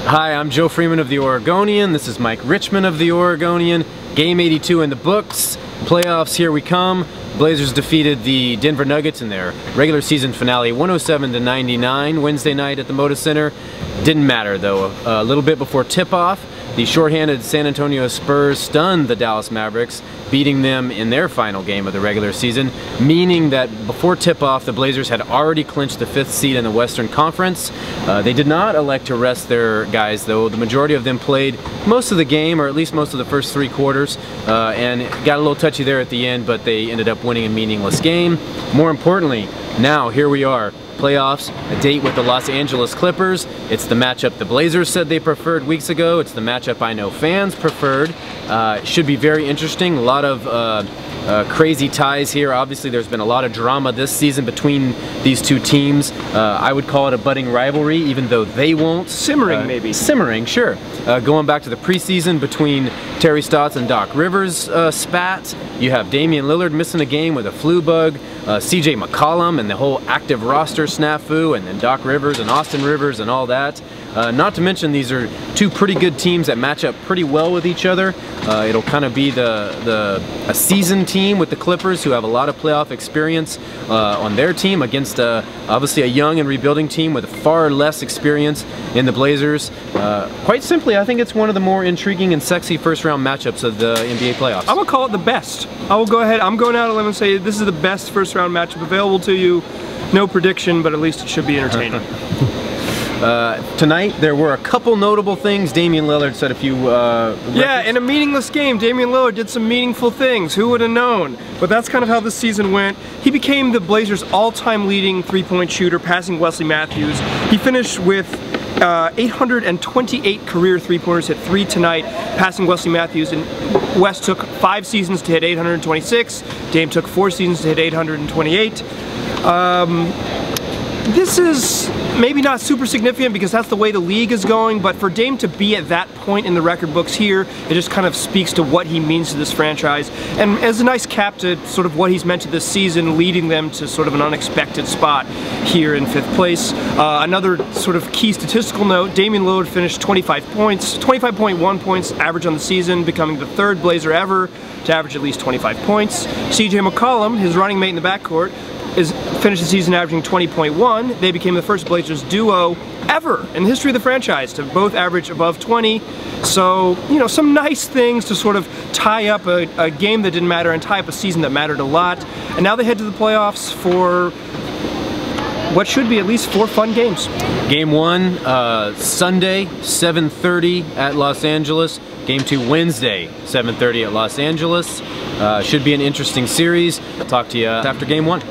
Hi, I'm Joe Freeman of the Oregonian. This is Mike Richmond of the Oregonian. Game 82 in the books. Playoffs, here we come. Blazers defeated the Denver Nuggets in their regular season finale 107-99 Wednesday night at the Moda Center. Didn't matter though. A little bit before tip-off, the shorthanded San Antonio Spurs stunned the Dallas Mavericks, beating them in their final game of the regular season, meaning that before tip-off, the Blazers had already clinched the 5th seed in the Western Conference. They did not elect to rest their guys, though. The majority of them played most of the game, or at least most of the first 3 quarters, and got a little touchy there at the end, but they ended up winning a meaningless game. More importantly, now here we are. Playoffs, a date with the Los Angeles Clippers. It's the matchup the Blazers said they preferred weeks ago. It's the matchup I know fans preferred. It should be very interesting. A lot of crazy ties here. Obviously, there's been a lot of drama this season between these two teams. I would call it a budding rivalry, even though they won't. Simmering, maybe. Simmering, sure. Going back to the preseason between Terry Stotts and Doc Rivers spat. You have Damian Lillard missing a game with a flu bug. CJ McCollum and the whole active roster snafu, and then Doc Rivers and Austin Rivers and all that. Not to mention, these are two pretty good teams that match up pretty well with each other. It'll kind of be a seasoned team with the Clippers, who have a lot of playoff experience on their team, against obviously a young and rebuilding team with far less experience in the Blazers. Quite simply, I think it's one of the more intriguing and sexy first-round matchups of the NBA playoffs. I would call it the best. I will go ahead. I'm going out on a limb and say this is the best first-round matchup available to you. No prediction, but at least it should be entertaining. Tonight, there were a couple notable things. Damian Lillard said a few yeah, in a meaningless game, Damian Lillard did some meaningful things. Who would have known? But that's kind of how this season went. He became the Blazers' all-time leading three-point shooter, passing Wesley Matthews. He finished with 828 career three-pointers, hit 3 tonight, passing Wesley Matthews. And West took 5 seasons to hit 826. Dame took 4 seasons to hit 828. This is maybe not super significant because that's the way the league is going, but for Dame to be at that point in the record books here, it just kind of speaks to what he means to this franchise, and as a nice cap to sort of what he's meant to this season, leading them to sort of an unexpected spot here in 5th place. Another sort of key statistical note, Damian Lillard finished 25.1 points average on the season, becoming the 3rd Blazer ever to average at least 25 points. CJ McCollum, his running mate in the backcourt, finished the season averaging 20.1. They became the first Blazers duo ever in the history of the franchise to both average above 20. So, you know, some nice things to sort of tie up a game that didn't matter and tie up a season that mattered a lot. And now they head to the playoffs for what should be at least 4 fun games. Game 1, Sunday, 7:30 at Los Angeles. Game 2, Wednesday, 7:30 at Los Angeles. Should be an interesting series. I'll talk to you after Game 1.